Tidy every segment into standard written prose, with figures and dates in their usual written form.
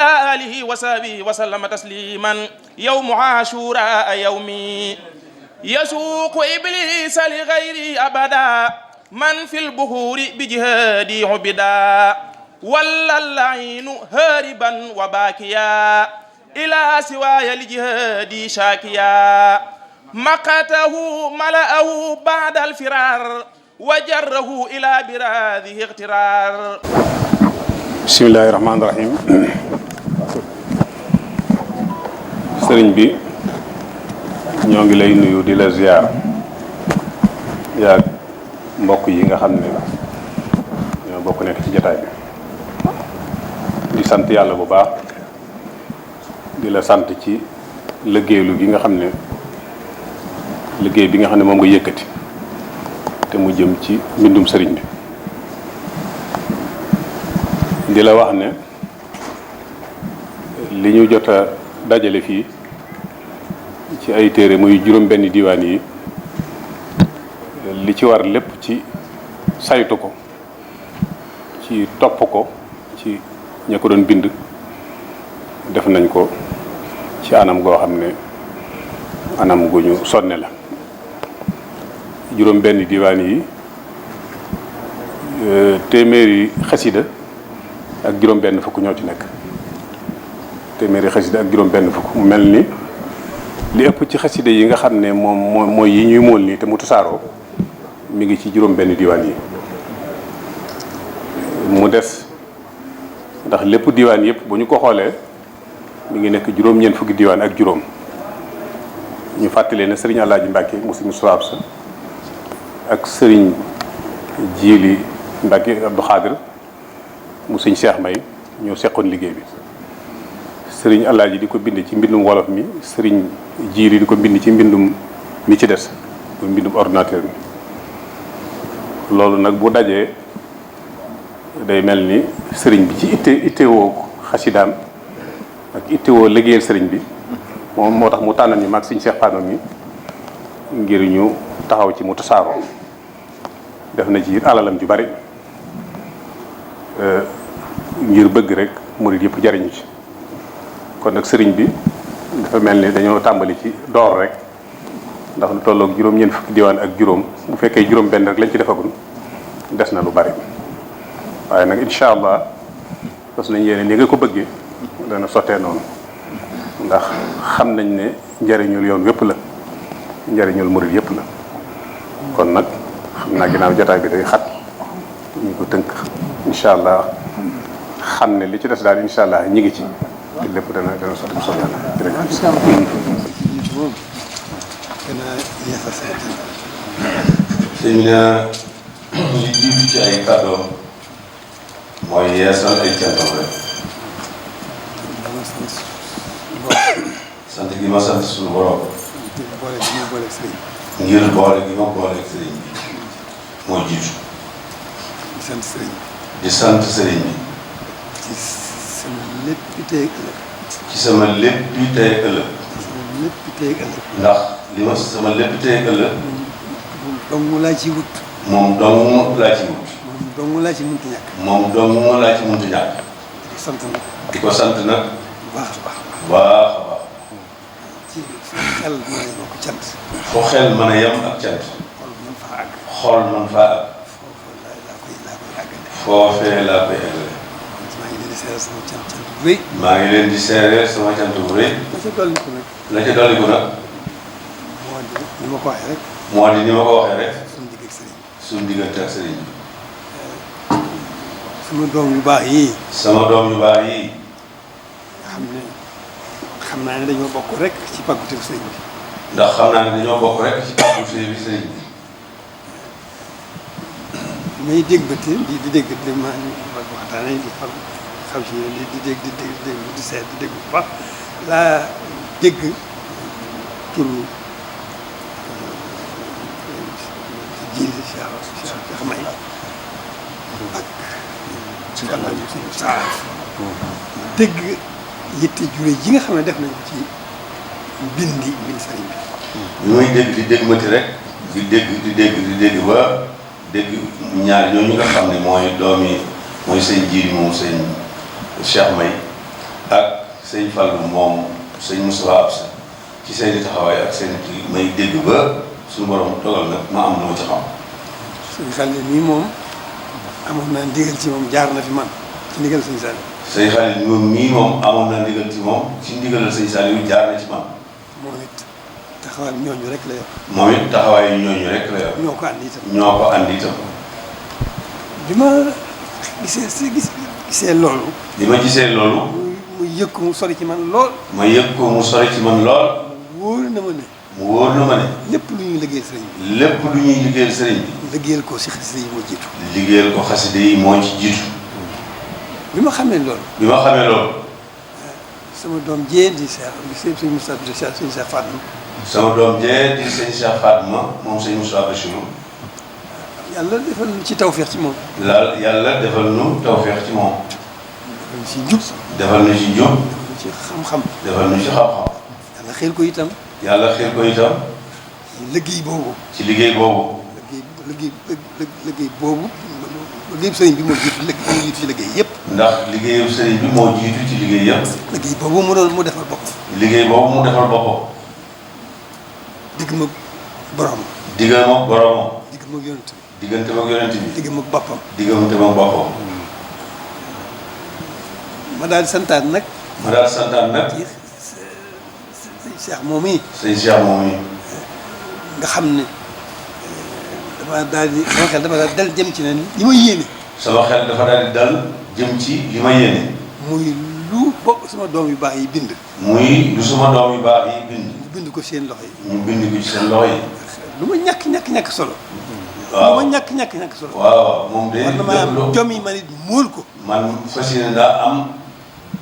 آله وصحبه وسلم تسليما يوم عاشوراء يومي يسوق إبليس لغيري أبدا من في البحور بجهادي عبدا ولا اللعين هاربا وباكيا إلى سواي لجهادي شاكيا مقته ملأه بعد الفرار وجره إلى براذه اغترار. بسم الله الرحمن الرحيم. sëriñ bi ñoo ngi lay nuyu di la ziar yaa mbokk yi nga xam ne ñoo bokk nekk ci jotaay bi di sant yàlla bu baax di la sant ci liggéeylu gi nga xam ne liggéey bi nga xam ne moom nga yëkkati te mu jëm ci mbindum sëriñ bi di la wax ne li ñu jot a dajale fii ci ay téere muy juróom benn diwaan yi li ci war lépp ci saytu ko ci topp ko ci ña ko doon bind def nañ ko ci anam goo xam ne anam gu ñu sonne la juróom benn diwaan yi téeméeri xasida ak juróom benn fukk ñoo ci nekk téeméeri xasida ak juróom benn fukk mu mel ni li ëpp ci xasida yi nga xam ne moom mooy yi ñuy móol nii te mu tasaaroo mi ngi ci juróom benn diwaan yi mu des ndax lépp diwaan yëpp bu ñu ko xoolee mi ngi nekk juróom-ñeent fukki diwaan ak juróom ñu fàttalee ne sëriñ Alaaji Mbàkke mu sëriñ Suwaab sa ak sëriñ Jiili Mbàkke Abdu Xaadir mu sëriñ Cheikh May ñoo seqoon liggéey bi sëriñ Alaaji di ko bind ci mbindum wolof mi sëriñ Jiili di ko bind ci mbindum mi ci des muy mbindum ordinateur mi loolu nag bu dajee day mel ni sëriñ bi ci ittewoo xasidaam ak ittewoo liggéeyal sëriñ bi moom moo tax mu tànnal ñu mag sëriñ Cheikh Fatma mi ngir ñu taxaw ci mu tasaaroo def na ci alalam ju bari ngir bëgg rek murid yëpp jariñu ci kon nag sëriñ bi dafa mel ni dañoo tàmbali ci door rek ndax lu tolloog juróom-ñeent fukki diwaan ak juróom bu fekkee juróom benn rek lañ ci defagul des na lu bari waaye nag incha allah parce que nañ yéene ni nga ko bëggee dana sottee noonu ndax xam nañ ne njariñul yoon wépp la njariñul murid yépp la kon nag xam naa ginnaaw jotaay bi day xat ñu ko tënk incha allah xam ne li ci des daal incha allah ñi ngi ci lépp dana sotti bu soobee yàlla sëñ bi li jiitu ci ay kàddoom mooy yeesal ay cantam rek sant gi ma sant suñu borom ngir boole gi ma boole sëriñ bi moo jiitu di sant sëriñ bi ci sama lépp tey ëllëg ndax li ma sama lépp tey ëllëg moom dong laa ci wut. moom dong laa ci wut. moom dong laa ci mënti ñàkk. moom dong laa ci mënti ñàkk. di ko sant nag. di ko sant nag. bu baax a baax. baax a baax. ci xel mën a yem ak cant. foo xel mën a yem ak cant. xol mën faa àgg. xol mën faa àgg. foofee laa koy àggale. maa ngi leen di seeral sama cant bu rëy. maa ngi leen di seeral sama cant bu rëy. la ca dolliku nag. la ca dolliku nag. moo di ni ma ko waxee rek. moo di ni ma ko waxee rek. suñu digg ak sëriñ bi. suñu diggante ak sëriñ bi. sama doom yu baax yii. sama doom yu baax yii. nga xam ne xam naa ne dañoo bokk rek ci pàggute sëriñ bi. ndax xam naa ne dañoo bokk rek ci pàggute bi sëriñ bi. may dégg ba tey di dégg di ma waxtaanee di xam ci di dégg di seet di dégg bu baax laa dégg turu ji Cheikh May ak suñu saa dégg yitte jure ji nga xam ne def nañ ko ci bind sëriñ bi. bi muy dégg di dégg mati rek di dégg ba dégg ñaar ñooñu nga xam ne mooy sëñ Jiiri moom sëñ Cheikh May ak sëñ Fallou moom sëñ Moussa Absa ci seen i taxawaay ak seen i may dégg ba suñu borom dogal nag ma am lu ma ci xam. suñu xale nii moom amoon naa ndigal ci moom jaar na fi man ci ndigal sëñ Saliou. sëñ Xalil moom mii moom amoon na ndigal ci moom ci ndigalal sëñ Saliou jaar na ci man. moom it taxawaay ñooñu rek la yor. moom it taxawaay ñooñu rek la yor. ñoo ko andi itam. bi ma gisee loolu. bi ma gisee loolu. mu yëg ko mu sori ci man lool. ma yëg ko mu sori ci man lool. wóor na ma ne. mu wóor na ma ne. lépp lu ñuy liggéeyal sëriñ bi. lépp lu ñuy liggéeyal sëriñ bi. liggéeyal ko si xasida yi moo jiitu. liggéeyal ko xasida yi moo ci jiitu. bi ma xamee loolu. sama doom jee di Cheikh sëñ Moussa sëñ Cheikh Fatma. sama doom jee di sëñ Cheikh Fatma moom sëñ Moussa Bachirou. yàlla defal nu ci tawfeex ci moom. yàlla defal nu tawfeex ci moom. defal nu ci njub. defal nu ci njub. defal nu ci xam-xam. defal nu ci xam-xam. yàlla xeel ko itam. ci liggéey boobu. liggéey boobu. liggéeyu sëriñ bi moo jiitu ci liggéey yëpp. ndax liggéeyu sëriñ bi moo jiitu ci liggéey yëpp. liggéey boobu mu defal boppam. liggéey boobu mu defal boppam. digg ma borom. diggal ma boromam. digg ma yonent bi. diggante ak yonent bi. digg ma boppam. diggante ak boppam. ma daal di santaan nag. ci sëñ Cheikh moom yi. nga xam ne sama xel dafa daal dal jëm ci ne li ma yéene. sama xel dafa daal di dal jëm ci li ma yéene. muy lu bokk sama doom yu baax yi bind. muy lu sama doom yu baax yi bind. ñu bind ko seen loxo yi. ñu bind ko ci seen loxo yi. lu ma ñàkk solo. waaw lu ma ñàkk solo. waaw moom de. war na maa am jom yi man it móol ko. man fas yéene daa am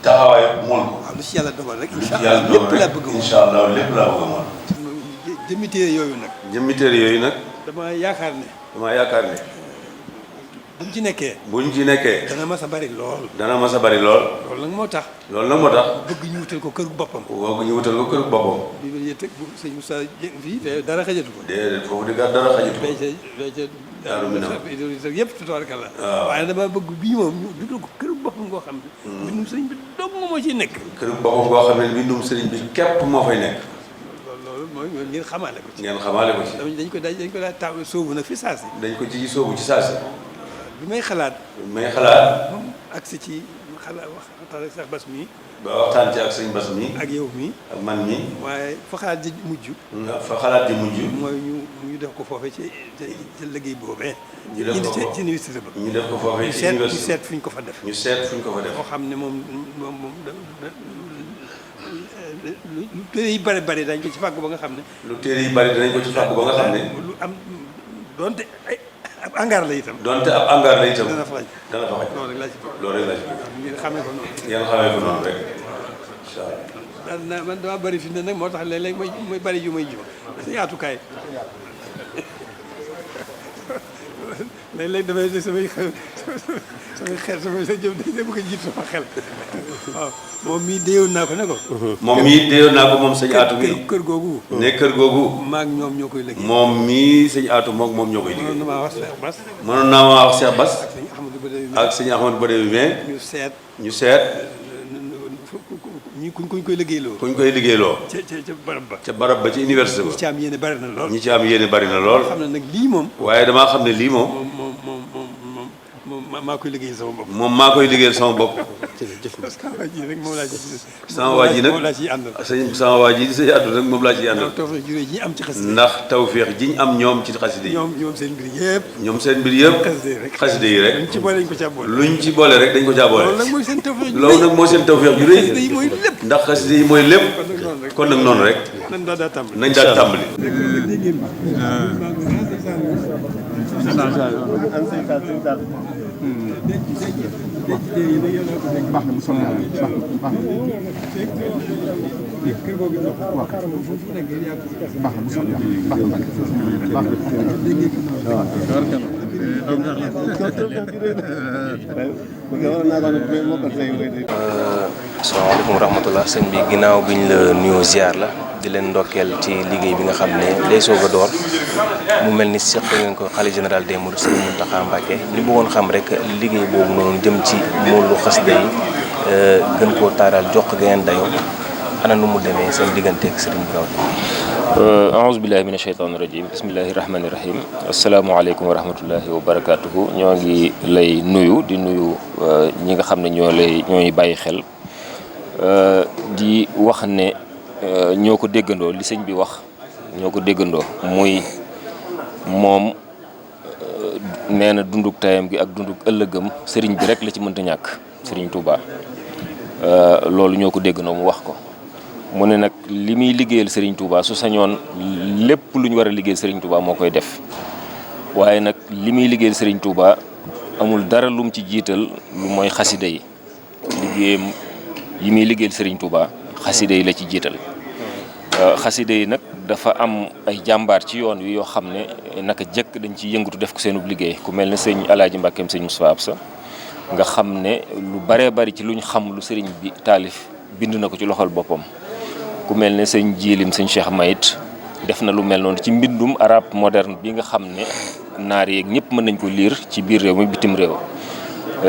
taxawaay móol ko. waaw lu ci yàlla dogal rek. incha allah lépp laa bëgg a móol. incha allah lépp laa bëgg a móol. jëmmi téere yooyu nag. dama yaakaar ne. buñ ci nekkee. dana mas a bari lool. loolu nag moo tax. bëgg ñu wutal ko kër boppam. bi ba yéen teg bu sëñ Moussa fii dara xajatu ko. déedéet foofu di dara xajatu ko. fee ca Daaru Minam yëpp tubaarkalla. waaw waaye dama bëgg bii moom ñu dugal ko kër boppam ngoo xam ne. bindum sëriñ bi dong moo ciy nekk. kër boppam ngoo xam ne bindum sëriñ bi képp moo fay nekk. loolu mooy ngeen xamaale ko ci. dañ ko daal taw sóobu nag fi saa si. dañ ko ci sóobu ci saa si. bi may xalaat. moom agsi ci waxtaan ak Cheikh Bass mii. ba waxtaan ci ak sëñ Bass mii. ak yow mii. ak man mii. waaye fa xalaat di mujj. mooy ñu def ko foofee ci liggéey boobee. ñu def ko ci université ba. ñu def ko foofee ci université ñu seet fuñ ko fa def. moo xam ne moom lu téere yi bari dañ ko ci fàggu ba nga xam ne. lu am doonte ay ab angaar la itam. dana fa xaj. loolu rek laa ci bëgg. ngeen xamee ko noonu. rek. incha allah. man dama bari fi ne nag moo tax léeg-léeg muy bari yu may jiw sa yaatukaay. léeg-léeg damay samay xel samay sa jëm dañ bëgg a jiit sama xel waaw moom mii déewoon naa ko ne ko. moom sëñ Atou mii. kër googu. kër googu. maag ñoom ñoo koy liggéey. moom mii sëñ Atou moom ñoo koy liggéey. mënoon na maa wax Cheikh Bass. mënoon naa maa wax Cheikh Bass. ak sëñ Ahmadou Badawi mais. ñu seet. kuñ koy liggéeyloo. ca barab ba. ci université ba. ñi ci am yéene bari na lool. xam ne nag lii moom. waaye damaa xam ne lii moom. maa koy liggéeyal sama bopp. moom maa koy liggéeyal sama bopp. sama waa ji rek moom laa ci sama waa ji nag moom laa ciy àndal. sama waa ji di sëñ Abdou nag moom laa ciy àndal. tawfeex jure ji am ci xasida ndax tawféex ji ñu am ñoom ci xasida yi. ñoom seen mbir yëpp. ñoom seen mbir yëpp. xasida yi rek. luñ ci boole dañ ko caa boole. luñ ci boole rek dañ ko caa boole. loolu nag mooy seen tawfeex ju rëy. loolu nag moo seen tawféex ju rëy. xasida yi mooy lépp. ndax xasida yi mooy lépp. kon nag noonu rek. nañ daa tàmbali. nañ daal tàmbali. asalaamaaleykum wa rahmatullah sëñ bi ginnaaw bi ñu la nuyoo ziar la di leen ndokkeel ci liggéey bi nga xam ne day soog a door mu mel ni seq ngeen ko xalifa général des mourides Sëriñ Mountakha Mbacké ñu bëggoon xam rek liggéey boobu noonu jëm ci moolu xasida yi gën koo taaral jox ko ngeen dayoo ana nu mu demee seen diggante ak sëriñ bi rawatina. aouzu billahi mina shaytaani rajim bismillahi rahmaani rahim asalaamaaleykum wa rahmatullahi wa barakatuhu ñoo ngi lay nuyu di nuyu ñi nga xam ne ñooy bàyyi xel di wax ne ñoo ko déggandoo li sëñ bi wax ñoo ko déggandoo muy moom nee na dunduk tayam gi ak dunduk ëllëgam sëriñ bi rek la ci mënta ñàkk sëriñ Touba loolu ñoo ko déggandoo mu wax ko mu ne nag li muy liggéeyal sëriñ Touba su sañoon lépp lu ñu war a liggéeyal sëriñ Touba moo koy def waaye nag li muy liggéeyal sëriñ Touba amul dara lum ci jiital lu mooy xasida yi liggéeyam yi muy liggéeyal sëriñ Touba xasida yi la ci jiital xasida yi nag dafa am ay jàmbaar ci yoon wi yoo xam ne naka jëkk dañ ci yëngatu def ko seenub liggéey ku mel ne sëñ Alaaji Mbàkkeem sëñ Moustapha Absa nga xam ne lu baree bari ci luñ xam lu sëriñ bi taalif bind na ko ci loxol boppam ku mel ne sëñ Jiilim sëñ Cheikh Mayit def na lu mel noonu ci mbindum arabe moderne bi nga xam ne naar yeeg ñëpp mën nañ ko liir ci biir réew mi bitim réew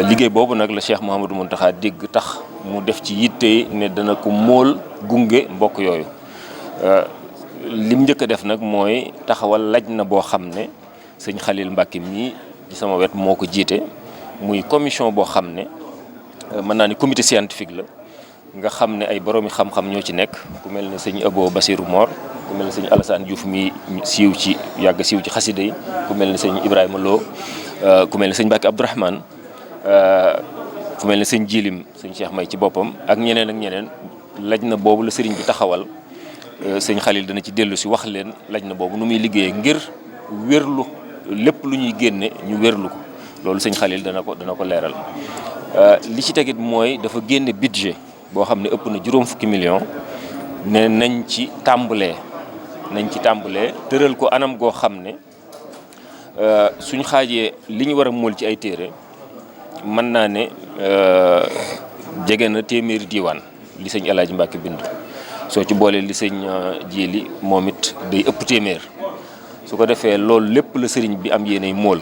liggéey boobu nag la Cheikh Mouhamadou Mountakha dégg tax mu def ci yitte ne dana ko móol gunge mbokk yooyu lim njëkk a def nag mooy taxawal laj na boo xam ne sëñ Xalil Mbàkke mii ci sama wet moo ko jiite muy commission boo xam ne mën naa ni comité scientifique la nga xam ne ay boroomi xam-xam ñoo ci nekk ku mel ne sëñ Abo Basirou Mor ku mel ne sëñ Alassane Diouf mi yàgg siiw ci xasida yi ku mel ne sëñ Ibrahima Lo ku mel ne sëñ Mbàkke Abdourahmane ku mel ne sëñ Jilim sëñ Cheikh May ci boppam ak ñeneen laj na boobu la sëriñ bi taxawal sëñ Xalil dana ci dellu si wax leen laj na boobu nu muy liggéeyee ngir wérlu lépp lu ñuy génne ñu wérlu ko loolu sëñ Xalil dana ko leeral li ci tegit mooy dafa génne budget boo xam ne ëpp na juróom fukki million ne nañ ci tàmbalee tëral ko anam goo xam ne suñ xaajee li ñu war a móol ci ay téere mën naa ne jege na téeméeri diiwaan li sëñ Alaaji Mbàkke bind soo ci boolee li sëñ Jiili moom it day ëpp téeméer su ko defee loolu lépp la sëriñ bi am yéenay móol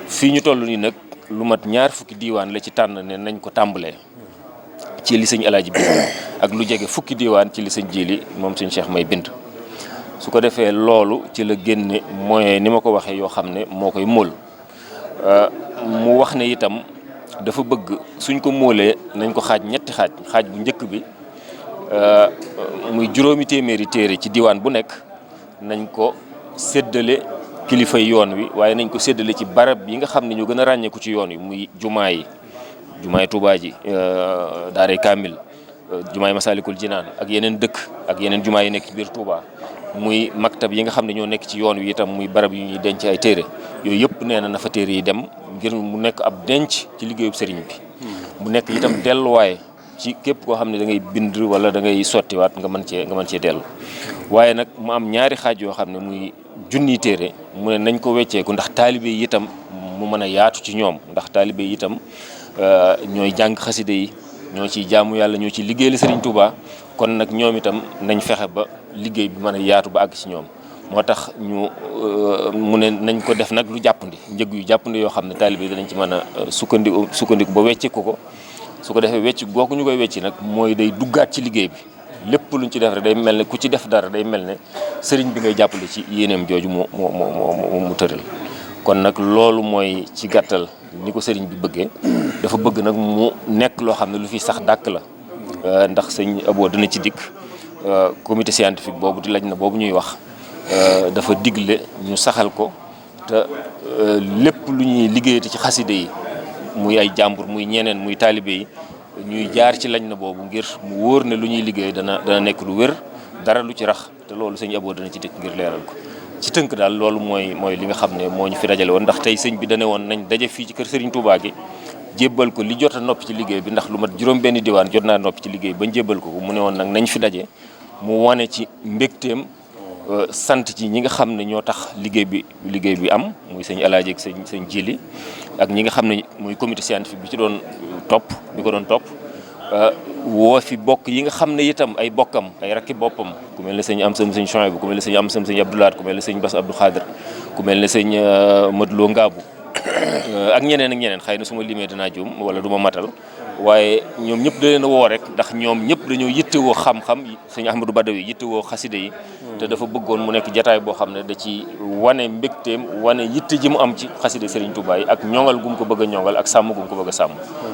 fii ñu toll nii nag lu mat ñaar fukki diiwaan la ci tànn ne nañ ko tàmbalee ci li sëñ Alaaji bind ak lu jege fukki diiwaan ci li sëñ Jiili moom sëñ Cheikh May bind su ko defee loolu ci la génne moyen ni ma ko waxee yoo xam ne moo koy móol mu wax ne itam dafa bëgg suñ ko móolee nañ ko xaaj ñetti xaaj bu njëkk bi muy juróomi téeméeri téere ci diwaan bu nekk nañ ko séddale kilifay yoon wi waaye nañ ko séddale ci barab yi nga xam ne ñoo gën a ràññeeku ci yoon wi muy jumaay Tuubaa ji daaray Kaamil jumaay Masalikul Jinaan ak yeneen dëkk ak yeneen jumaa yi nekk ci biir Touba muy maktab yi nga xam ne ñoo nekk ci yoon wi itam muy barab yu ñuy denc ay téere yooyu yëpp nee na fa téere yi dem ngir mu nekk ab denc ci liggéeyub sëriñ bi mu nekk itam delluwaay ci képp koo xam ne da ngay bind wala da ngay sottiwaat nga mën cee dellu waaye nag mu am ñaari xaaj yoo xam ne muy junniy téere mu ne nañ ko wecceeku ndax taalibe yi itam mu mën a yaatu ci ñoom ndax taalibe yi itam ñooy jàng xaside yi ñoo ciy jaamu yàlla ñoo ciy liggéeyal Sëriñ Tuubaa kon nag ñoom itam nañ fexe ba liggéey bi mën a yaatu ba àgg ci ñoom moo tax mu ne nañ ko def nag lu jàppandi njëg yu jàppandi yoo xam ne taalibe yi danañ ci mën a sukkandiku ba wecceeku ko su ko defee wecc googu ñu koy wecci nag mooy day duggaat ci liggéey bi lépp luñ ci def rek day mel ne ku ci def dara day mel ne sëriñ bi ngay jàppale ci yéeneem jooju mu tëral kon nag loolu mooy ci gàttal ni ko sëriñ bi bëggee. dafa bëgg nag mu nekk loo xam ne lu fi sax dàkk la ndax sëñ Abo dina ci dikk comité scientifique boobu di laj na boobu ñuy wax dafa digle ñu saxal ko te lépp lu ñuy liggéeyati ci xaside yi muy ay jàmbur muy ñeneen muy taalibe yi ñuy jaar ci lañ na boobu ngir mu wóor ne lu ñuy liggéey dana nekk lu wér dara lu ci rax te loolu sëñ Abo dana ci dikk ngir leeral ko ci tënk daal loolu mooy li nga xam ne moo ñu fi dajale woon ndax tey sëñ bi dane woon nañ daje fii ci kër Serigne Touba gi jébbal ko li jot a noppi ci liggéey bi ndax lu mat juróom benn diwaan jot naa noppi ci liggéey bañ jébbal ko mu ne woon nag nañ fi daje mu wane ci mbégteem sant ci ñi nga xam ne ñoo tax liggéey bi am muy sëñ Alaaji ak sëñ Jili ak ñi nga xam ne muy comité scientifique bi ci doon topp woo fi bokk yi nga xam ne itam ay bokkam ay rakki boppam ku mel ne sëñ Amsam sëñ Chouaïbou ku mel ne sëñ Amsam sëñ Abdoulaat ku mel ne sëñ Bass Abdou Khadir ku mel ne sëñ Madlo Ngaabu ak ñeneen xëy na su ma limee dinaa juum wala du ma matal waaye ñoom ñëpp da leen a woo rek ndax ñoom ñëpp dañoo yittewoo xam-xam sëñ Ahmadou Badawi yittewoo xaside yi te dafa bëggoon mu nekk jataay boo xam ne da ci wane mbégteem wane yitte ji mu am ci xaside Serigne Touba yi ak ñoŋal gum ko bëgg a ñoŋal ak sàmm gum ko bëgg a sàmm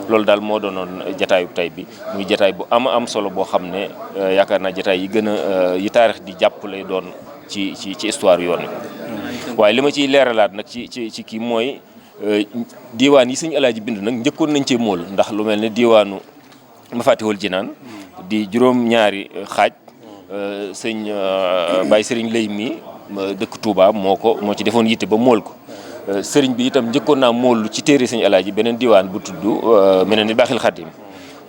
loolu daal moo doonoon jataayu tey bi muy jataay bu am solo boo xam ne yaakaar naa jataay yi gën a yi taarix di jàpp lay doon ci histoire yoon wi waaye li ma ciy leeralaat nag ci kii mooy diiwaan yi sëñ Alaaji bind nag njëkkoon nañ cee mool ndax lu mel ne diiwaanu Mafatihul Jinaan di juróom-ñaari xaaj sëñ Baye Sëriñ Lay mi dëkk Touba moo ci defoon yitte ba mool ko sëriñ bi itam njëkkoon naa mool ci téere sëñ Alaaji beneen diiwaan bu tudd meneen ni Baaxil Xadim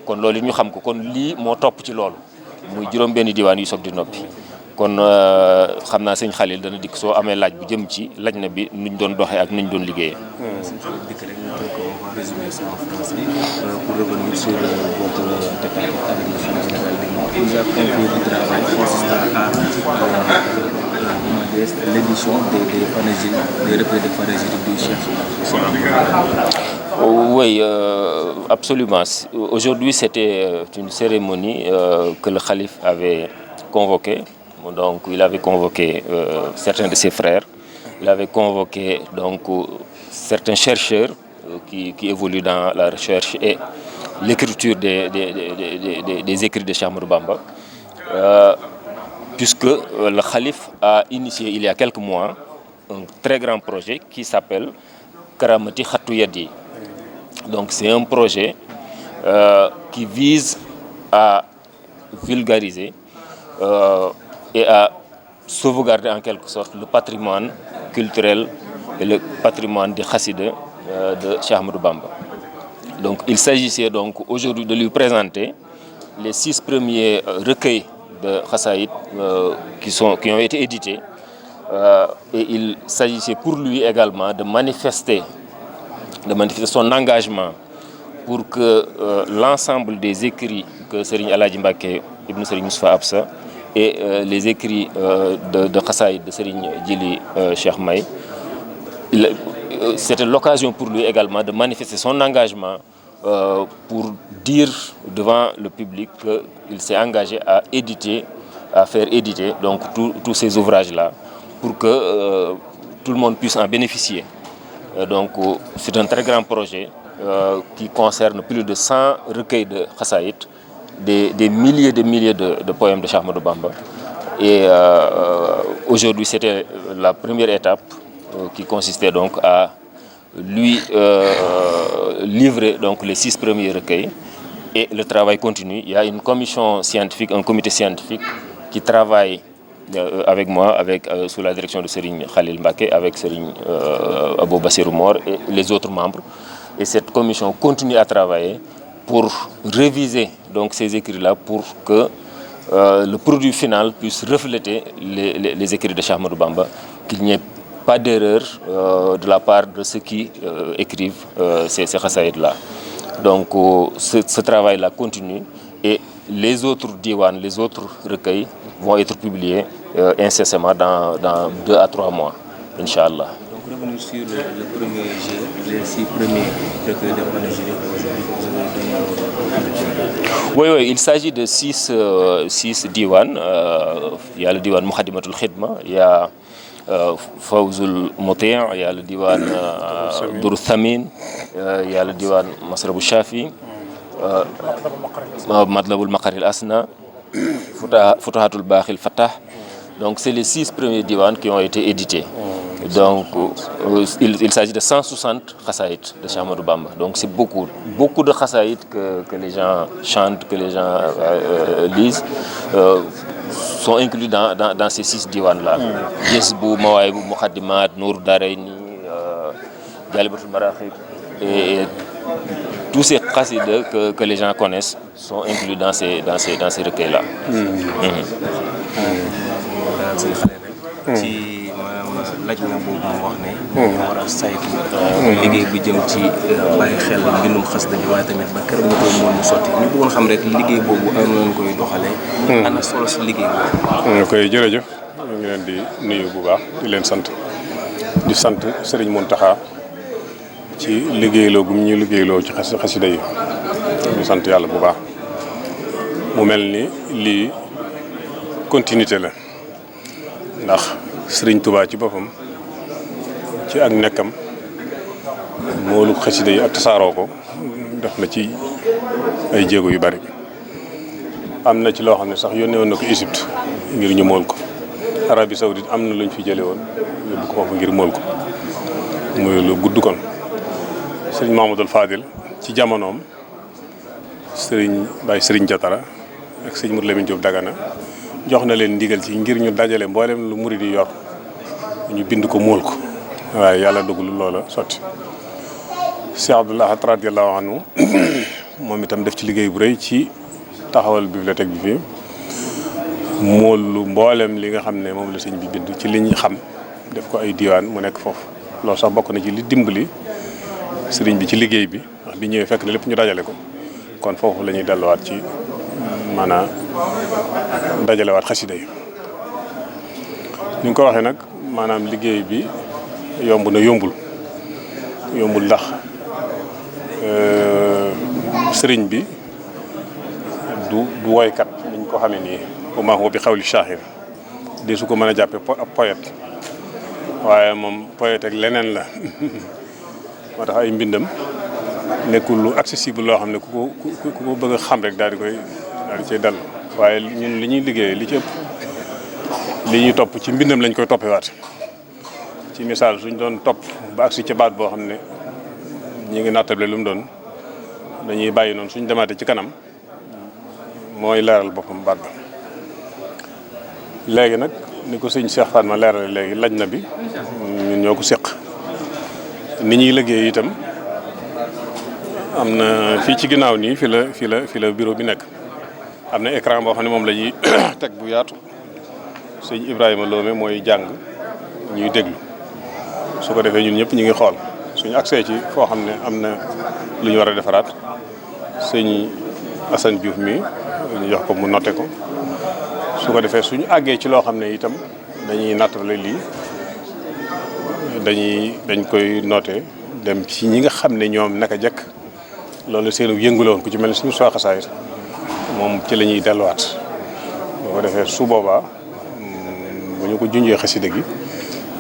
kon loolu it ñu xam ko kon lii moo topp ci loolu muy juróom benn diiwaan yu soog di noppi kon xam naa sëñ Khalil dana dikk soo amee laaj bu jëm ci laj na bi nuñ doon doxee ak nuñ doon liggéeyee. sëñ Khalil dikk rek ñu on va résumer ça en français pour revenir sur votre détail avec le khalife général des Mourides. Vous avez confié du travail consistant à l'édition des panégyriques, des recueils de panégyriques du Cheikh. Oui, absolument. Aujourd'hui, c'était une cérémonie que le khalife avait convoquée. Donc, il avait convoqué certains de ses frères. Il avait convoqué donc certains chercheurs qui évoluent dans la recherche et l'écriture des écrits de Cheikh Ahmadou Bamba. Puisque le khalife a initié il y a quelques mois un très grand projet qui s'appelle Karamati Khatou Yadi. Donc, c'est un projet qui vise à vulgariser et à sauvegarder en quelque sorte le patrimoine culturel et le patrimoine des khassida de Cheikh Ahmadou Bamba. Donc il s'agissait donc aujourd'hui de lui présenter les 6 premiers recueils de khassaïd qui ont été édités et il s'agissait pour lui également de manifester son engagement pour que l'ensemble des écrits que Serigne Alaaji Mbacké Ibn Serigne Moustapha Absa et les écrits de Khassaïd de Serigne Djili Cheikh May, c'était l'occasion pour lui également de manifester son engagement pour dire devant le public qu'il s'est engagé à faire éditer donc tous ces ouvrages-là pour que tout le monde puisse en bénéficier. Donc c'est un très grand projet qui concerne plus de 100 recueils de Khassaïd, des milliers de poèmes de Cheikh Ahmadou Bamba. Et aujourd'hui, c'était la première étape qui consistait donc à lui livrer donc les 6 premiers recueils. Et le travail continue. Il y a une commission scientifique, un comité scientifique qui travaille avec moi, sous la direction de Serigne Khalil Mbacké, avec Serigne Abou Bassirou Mor et les autres membres. Et cette commission continue à travailler pour réviser donc ces écrits-là pour que le produit final puisse refléter les écrits de Cheikh Ahmadou Bamba, qu'il n'y ait pas d'erreur de la part de ceux qui écrivent ces khassaïd-là. Donc ce travail-là continue et les autres diwan, les autres recueils vont être publiés incessamment dans 2 à 3 mois, Inch'Allah. Donc revenir sur le premier jet, les 6 premiers recueils de panégyrique aujourd'hui que vous avez donné. Oui, il s'agit de 6 diwan. Il y a le diwan Mukhadimatul Khidma, il y a Fawzul Muti', il y a le diwan Dur Thamin, il y a le diwan Masrabu Shafi, Madlabul Maqaril Asna, Futuhatul Bakhil Fatah. Donc c'est les 6 premiers diwans qui ont été édités. Donc il s'agit de 160 khasaïd de Cheikh Ahmadou Bamba. Donc c'est beaucoup de khasaïd que les gens chantent, que les gens lisent, sont inclus dans ces 6 diwans-là. Jazbou, Mawaïbou, Muqaddimat, Nour Darayni, Jalibatul Marakhib et tous ces khassides que les gens connaissent sont inclus dans ces recueils-là. ci maanaam laaj na boobu mu wax ne ñu war a saytu liggéey bi jëm ci bàyyi xel mbindum xasida bi waaye tamit ba keroog ñu koy mën mu sotti ñu bëggoon xam rek liggéey boobu am nañ koy doxalee ana solo si liggéey boobu. koy jërëjëf ñu ngi leen di nuyu bu baax di leen sant di sant Serigne Mountakha ci liggéeyloo gu ñu liggéeyloo ci xasida yi di sant yàlla bu baax mu mel ni lii continuité la ndax Serigne Touba ci boppam ci ak nekkam moolu xasida yi ak tasaaroo ko def na ci ay jéego yu bari am na ci loo xam ne sax yónnee woon na ko Égypte ngir ñu mool ko Arabie Saoudite am na lu ñu fi jëlee woon yóbbu ko foofu ngir mool ko muy lu gudd kon Serigne Mamadou Fadil ci jamonoom Serigne Baye Serigne Diatara ak Serigne Mourou Lamine Diop Dagana jox na leen ndigal ci ngir ñu dajale mboolem lu murid yi yor ñu bind ko mool ko waaye yàlla dogalul loola sotti Cheikh Abdoul Ahad radiyallahu anhu moom itam def ci liggéey bu rëy ci taxawal bibliothèque bi fii mool lu mboolem li nga xam ne moom la sëñ bi bind ci li ñu xam def ko ay diwaan mu nekk foofu loolu sax bokk na ci li dimbali sëriñ bi ci liggéey bi ndax bi ñëwee fekk na lépp ñu dajale ko kon foofu la ñuy delluwaat ci maanaam dajalewaat xasida yi ni nga ko waxee nag maanaam liggéey bi yomb na yombul ndax sëriñ bi du woykat niñ ko xamee nii au moins bi xawli shahir de su ko mën a jàppee ab poète waaye moom poète ak leneen la moo tax ay mbindam nekkul lu accessible loo xam ne ku ko bëgg a xam rek daal di cay dal waaye ñun li ñuy liggéeyee li ci ëpp li ñuy topp ci mbindam lañ koy toppewaat ci misaal suñ doon topp ba agsi ci baat boo xam ne ñi ngi nattable lu mu doon dañuy bàyyi noonu suñ demaatee ci kanam mooy leeral boppam baat ba léegi nag ni ko sëñ Cheikh Fatma leerale léegi laj na bi ñun ñoo ko séq ni ñuy liggéey itam am na fii ci ginnaaw nii fi la bureau bi nekk am na écran boo xam ne moom la ñuy teg bu yaatu sëñ Ibrahima Lomé mooy jàng ñuy déglu su ko defee ñun ñëpp ñu ngi xool suñu accès ci foo xam ne am na lu ñu war a defaraat sëñ Assane Diouf mi ñu jox ko mu noté ko su ko defee suñu àggee ci loo xam ne itam dañuy nattale lii dañ koy noté dem ci ñi nga xam ne ñoom naka jekk loolu seenu yënguloon ku ci mel ni suñu soo xasaay moom ci la ñuy delluwaat boo ko defee su boobaa bu ñu ko junjee xasida gi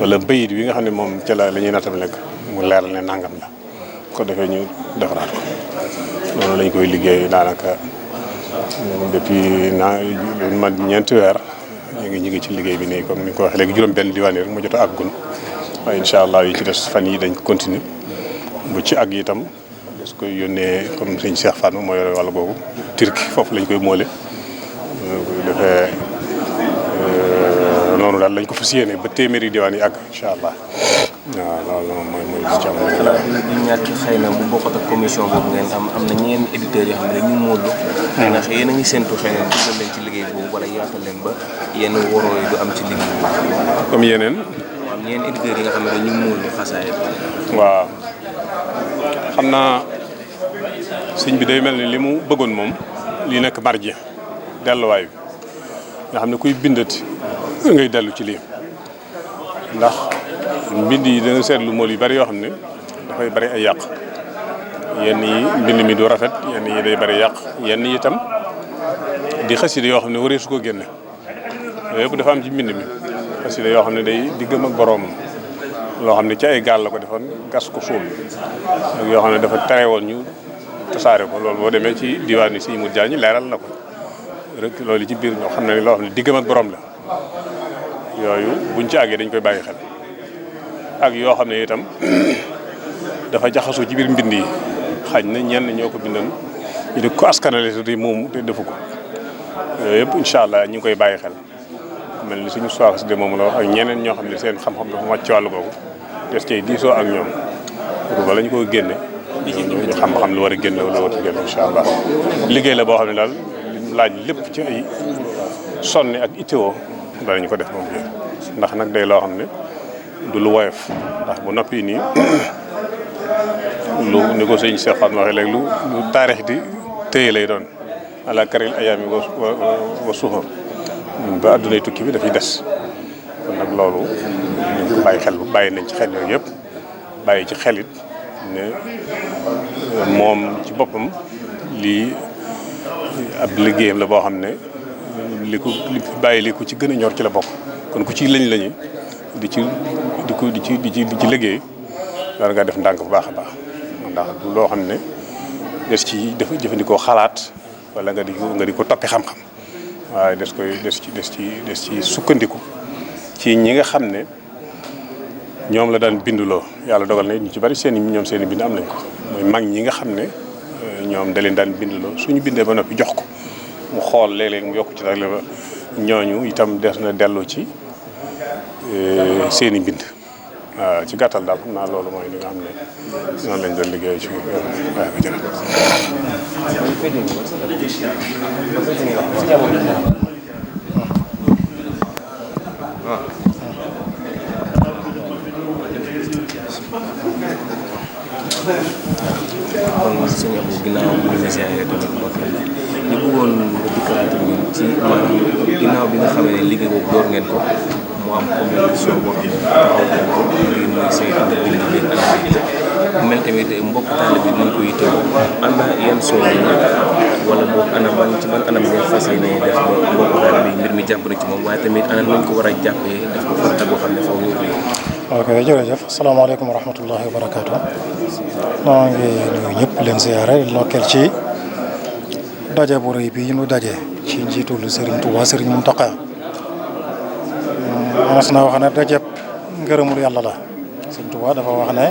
wala bayit wi nga xam ne moom ca la ñuy nattal nekk mu leeral ne nangam la ko defee ñu defaraat ko loolu lañ koy liggéey daanaka depuis man ñeenti weer ñu ngi ci liggéey bi nii comme ni ko waxee léegi juróom-benn diwaan yi rek mu jot a àggul waaye incha allah yi ci des fan yi dañ ko continuer bu ci àgg itam des koy yónnee comme sëñ Cheikh Fatma moo yore wàll boobu Turquie foofu lañ koy moole koy defee noonu daal lañ ko fas yéene ba téeméeri diwaan yi àgg incha allah waaw loolu mooy li ci am. du ñàkk xëy na bu bokkut ak commission boobu ngeen am na ñeneen éditeurs yoo xam ne dañu móolu. xëy na yéen a ngi séntu xëy na dugal leen ci liggéey boobu wala yaatal leen ba yenn waroo yi du am ci liggéey boobu. comme yeneen. waaw ñeneen éditeurs yi nga xam ne dañu móolu xasaay. waaw xam naa sëñ bi day mel ni li mu bëggoon moom li nekk marji delluwaay bi nga xam ne kuy bindati ngay dellu ci lii ndax mbind yi danga seetlu mool yu bari yoo xam ne dafay bari ay yàq yenn yi mbind mi du rafet yenn yi day bari yàq yenn yi itam di xasida yoo xam ne waree su ko génne yooyu yëpp dafa am ci mbind mi xasida yoo xam ne day diggam ak boroom loo xam ne ci ay gaal la ko defoon gas ko suul ak yoo xam ne dafa tere woon ñu tasaare ko loolu boo demee ci diwaan yi Sëñ Mut Jaañ leeral na ko rek loolu ci biir ñoo xam ne loo xam ne diggam ak boroom la yooyu buñ ci àggee dañ koy bàyyi xel ak yoo xam ne itam dafa jaxasoo ci biir mbind yi xaj na ñenn ñoo ko bindoon ñu di ko askanale te moom te defu ko yooyu yëpp incha allah ñu ngi koy bàyyi xel mel ni suñu soix de moom la wax ak ñeneen ñoo xam ne seen xam-xam dafa màcc ci wàllu googu des cay diisoo ak ñoom pour bala ñu ko génne ñu xam-xam lu war a génne wala war a génne incha allah liggéey la boo xam ne daal laaj lépp ci ay sonni ak ittéo danañu ko def moom ndax nag day loo xam ne du lu woyof ndax bu noppi nii lu ni ko sëñ Cheikh Fatma waxee léegi lu taarix di téye lay doon ala karil ayaami wa suhur ba addunay tukki bi dafay des kon nag loolu ñu ko bàyyi xel bàyyi nañ ci xel yooyu yëpp bàyyi ci xelit ne moom ci boppam lii ab liggéeyam la boo xam ne li bàyyi li ko ci gën a ñor ci la bokk kon ku ci lañu di ci liggéey war nga def ndànk bu baax a baax ndax du loo xam ne des ci dafa jëfandikoo xalaat wala nga di ko toppi xam-xam waaye des ci sukkandiku ci ñi nga xam ne ñoom la daan binduloo yàlla dogal na ñu ci bari seen i bind am nañ ko mooy mag ñi nga xam ne ñoom da leen daan binduloo suñu bindee ba noppi jox ko mu xool léeg-léeg mu yokk ci rek la ñooñu itam des na dellu ci seen i mbind waaw ci gàttal daal xam naa loolu mooy li nga xam ne noonu lañ doon liggéey ci waaye ba jërëjëf. kon sëñ Abou ginnaaw bu ñu ziaré tamit mbokk ñu bëggoon nga dikkalaat ñun ci maanaam ginnaaw bi nga xamee ne liggéey boobu door ngeen ko mu am communication boo xam ne taxaw ngeen ko ngir muy saytu bind bi ak mel tamit mbokk taalibe bi nañ ko yittewoo ana yan soññi wala boog anam ci ban anam ngeen fas yéene def ba mbokk taalibe bi mbir mi jàpp na ci moom waaye tamit ana nañ ko war a jàppee def ko farata boo xam ne foofu ñu koy. ok jërëjëf asalaamaaleykum wa rahmatullahi wa barakaatu. noo ngi nuyu ñëpp leen ziyaare ndokkeel ci daje bu rëy bi ñu daje ci njiitul Serigne Touba Serigne Mountakha. mas na wax ne dajeb ngërëmul yàlla la Serigne Touba dafa wax ne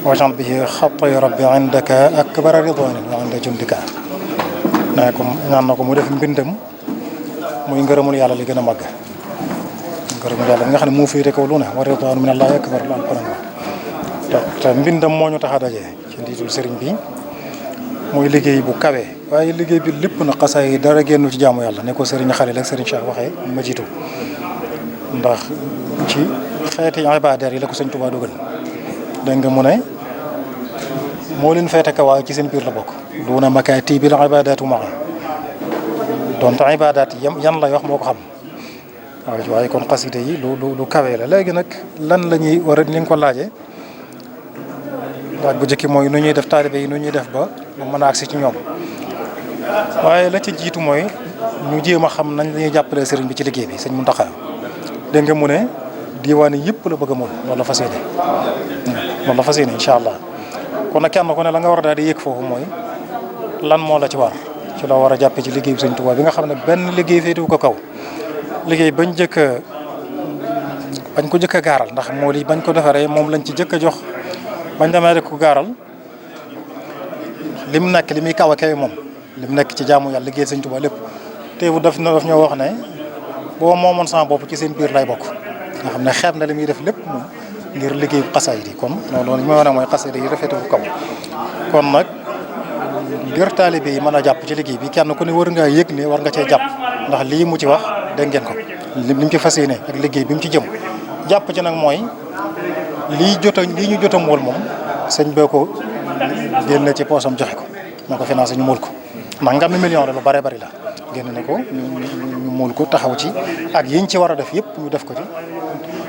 wajal bihi xatay rabbi indaka akbara ridwanin wa inda jundika ne ko ñaan na ko mu def mbindam muy ngërëmul yàlla li gën a màgg ngërëmul yàlla mi nga xam ne moo féete kaw lu ne wa ridwanu min allahi akbar la alquran te mbindam moo ñu tax a daje ci ndiitul sëriñ bi muy liggéey bu kawe waaye liggéey bi lépp na xasaay yi dara génnu ci jaamu yàlla ne ko sëriñ Xalil ak sëriñ Cheikh waxee ma jiitu ndax ci xeeti ibaadaat yi la ko sëñ Tuubaa dugal dégg nga mu ne moo leen feete kawaay ci seen biir la bokk duuna makaatibil ibaadaatu maa donte ibaadaat yi yan lay wax moo ko xam waaw waaye kon xasida yi lu kawe la léegi nag lan la ñuy war a ni nga ko laajee laaj bu njëkk mooy nu ñuy def taalibe yi nu ñuy def ba mu mën a agsi ci ñoom waaye la ci jiitu mooy ñu jéem a xam nañ la ñuy jàppalee sëriñ bi ci liggéey bi sëñ Mountakha dégg nga mu ne diwaan yi yëpp la bëgg a moom loolu la fas yéene loolu la fas yéene incha allah kon nag kenn ku ne la nga war a daal di yëg foofu mooy lan moo la ci war ci la war a jàppee ci liggéey bi sëñ Tuubaa bi nga xam ne benn liggéey féetewu ko kaw liggéey bañ ko jëkk a gaaral ndax moo li bañ ko defaree moom lañ ci jëkk a jox bañ demee rek ko gaaral lim nekk li muy kaw a kawe moom lim nekk ci jaamu yàlla liggéey sëñ Tuubaa lépp teewu daf ñoo wax ne boo moomoon sama bopp ci seen biir lay bokk nga xam ne xeeb na li muy def lépp moom ngir liggéey xasaayid yi kon loolu li may wane mooy xasaayid yi rafetu kaw kon nag ngir taalibe yi mën a jàpp ci liggéey bi kenn ku ne war ngaa yëg ne war nga cee jàpp ndax lii mu ci wax dégg ngeen ko li mu ci fas yéene ak liggéey bi mu ci jëm jàpp ci nag mooy lii ñu jota mool moom sëñ bee ko génne ci poosam joxe ko moo ko financé ñu mool ko ndax nga am na million la lu bare bari la génn ne ko ñu mool ko taxaw ci ak yiñ ci war a def yëpp ñu def ko ci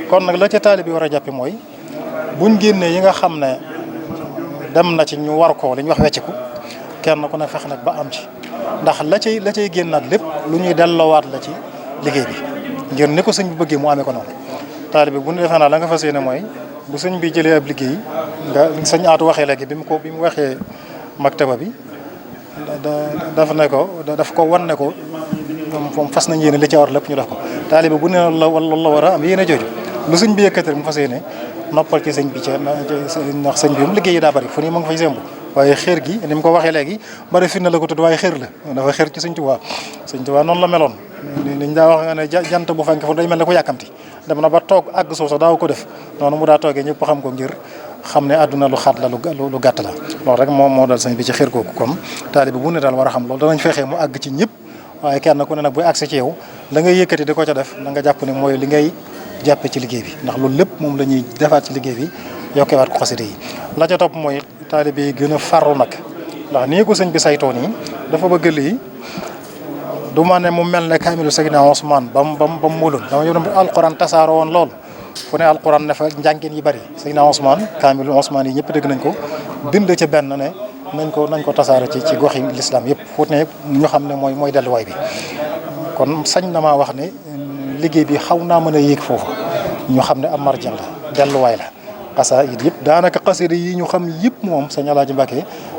kon nag la ca taalibe bi war a jàppe mooy buñ génnee yi nga xam ne dem na ci ñu war ko li ñu wax wecciku kenn ku ne fex nag ba am ci ndax la cay génnaat lépp lu ñuy delloowaat la ci liggéey bi ngir ni ko sëñ bi bëggee mu amee ko noonu taalibe bu ñu defee naa la nga fas yéene mooy bu sëñ bi jëlee ab liggéey nga sëñ Aatu waxee léegi bi mu waxee maktaba bi daf ko wan ne ko moom fas nañ yéene li ci war lépp ñu def ko taalibe bu ne la war a am yéene jooju lu sëñ bi yëkkati mu fas yéene noppal ci sëñ bi ndax sëñ bi moom liggéey yi daa bari fu nii ma nga fay sembu waaye xeer gi ni mu ko waxee léegi bari fi na la ko tudd waaye xeer la dafa xeer ci sëñ Tuubaa noonu la meloon liñ daa wax nga ne jant bu fenk fu day mel ne ko yàkkamti dem na ba toog àgg suuf sax daaw ko def noonu mu daa toogee ñëpp xam ko ngir xam ne àdduna lu xat la lu gàtt la loolu rek moo dal sëñ bi ci xeer googu kon taalibe bu ne daal war a xam loolu danañ fexee mu àgg ci ñëpp waaye kenn ku ne nag buy àgg ci yow la ngay yëkkati di ko ca def na nga jàpp ne mooy li ngay jàppe ci liggéey bi ndax loolu lépp moom la ñuy defaat ci liggéey bi yokkewaat ko xasida yi la ca topp mooy taalibe yi gën a farlu nag ndax nii ko sëñ bi saytoo nii dafa bëgg lii du ma ne mu mel ne kaamilu Seydina Ousmane ba mu muloon dama ñëw ne alquran tasaaroo woon lool fu ne alquran ne fa njàngin yi bari Seydina Ousmane kaamilu Ousmane yi ñëpp dégg nañ ko bind ca benn ne nañ ko tasaare ci goxi l'islam yëpp fu ne ñu xam ne mooy delluwaay bi kon sañ na maa wax ne liggéey bi xaw naa mën a yéeg foofu ñu xam ne am marjan la delluwaay la xasaayid yëpp daanaka xasida yi ñu xam yëpp moom sëñ Alaaji Mbàkke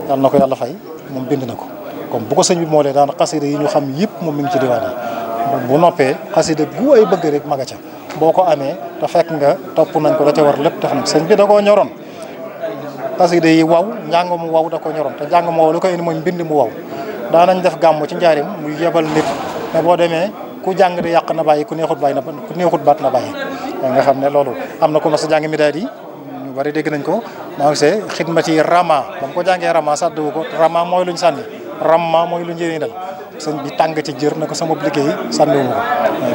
yàlla na ko yàlla fay moom bind na ko comme bu ko sëñ bi moo lee daanaka xasida yi ñu xam yëpp moom mi ngi ci diwaan yi bu noppee xasida gu ay bëgg rek maga ca boo ko amee te fekk nga topp nañ ko da ca war lépp def na sëñ bi da koo ñoroon xasida yi waw njàng mu waw da ko ñoroon te njàng mu waw lu koy indi mooy mbind mu waw daanañ def gàmm ci njaarim muy yebal nit ne boo demee ku jàng di yàq na bàyyi ku neexut baat na bàyyi nga xam ne loolu am na ko mas a jàng mi daal yi ñu bari dégg nañ ko maa ngi see xidmati rama ba mu ko jàngee rama sàdduwu ko rama mooy luñ sànni ramma mooy lu njëriñ dal sëñ bi tàng ci jër na ko sama liggéey sànniwu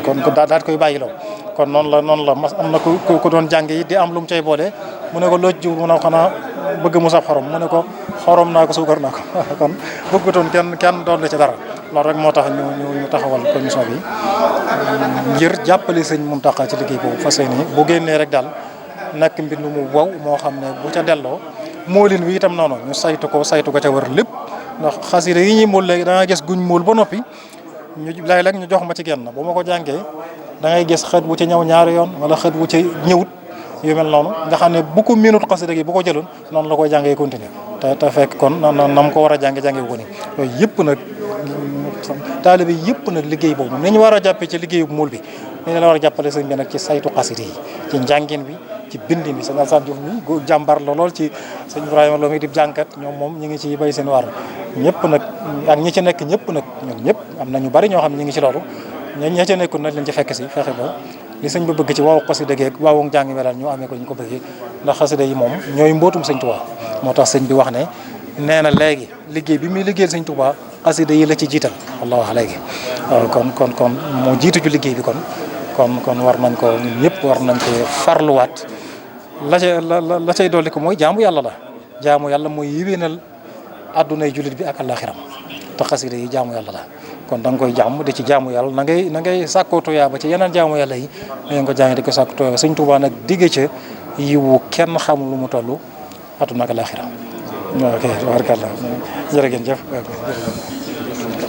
ko kon daal koy bàyyi loo kon noonu la mas am na ku doon jàng yi di am lu mu cay boole mu ne ko looj jiw mu ne ko xanaa bëgg mu saf xorom mu ne ko xorom naa ko suukar naa ko kon bëggatoon kenn doon la ci dara loolu rek moo tax ñu taxawal commission bi ngir jàppale sëñ Muntaxa ci liggéey boobu fas yéene bu génnee rek daal nekk mbind mu wow moo xam ne bu ca delloo moolin wi itam noonu ñu saytu ko ca war lépp ndax xasida yi ñuy muul léegi da ngay gis guñ muul ba noppi ñu léeg-léeg ñu jox ma ci genn bu ma ko jàngee da ngay gis xët bu ci ñëw ñaari yoon wala xët bu ci ñëwut yu mel noonu nga xam ne bu ko minute xasida gi bu ko jëloon noonu la koy jàngee continuer te fekk kon na mu ko war a jànge bu ko ni yooyu yëpp nag taalibe yëpp nag liggéey boobu ni ñu war a jàppee ci liggéeyu muul bi ni la war a jàppale sëñ bi nag ci saytu xasida yi ci njàngin bi ci bindin bi sëñ Alassane Diouf mi jàmbar la lool ci sëñ Ibrahima Lo mi di jànkat ñoom moom ñu ngi ci bay seen waar ñëpp nag ak ñi ci nekk ñëpp nag ñoom ñëpp am na ñu bari ñoo xam ne ñu ngi ci loolu ña ca nekkul nag lañ ci fekk si fexe ba li sëñ ba bëgg ci waaw xasida geeg waawu jàng mi daal ñu amee ko ñu ko bëggee ndax xasida yi moom ñooy mbootum sëñ Tuubaa moo tax sëñ bi wax ne nee na léegi liggéey bi muy liggéeyal sëñ Tuubaa xasida yi la ci jiital walla wax léegi kon moo jiitu ci liggéey bi kon war nañ ko ñun ñëpp war nañ ko farluwaat la cay dolli ko mooy jaamu yàlla mooy yéwénal addunay jullit bi ak àllaaxiram te xasida yi jaamu yàlla la kon da nga koy jàmm di ci jaamu yàlla na ngay sàkkoo tuyaa ba ci yeneen jaamu yàlla yi na nga ko jàng di ko sàkkoo tuyaa sëñ Tuubaa nag digge ca yiwu kenn xamul lu mu toll adduna ak àllaaxira ok tabaarkalla jërë ngeen jëf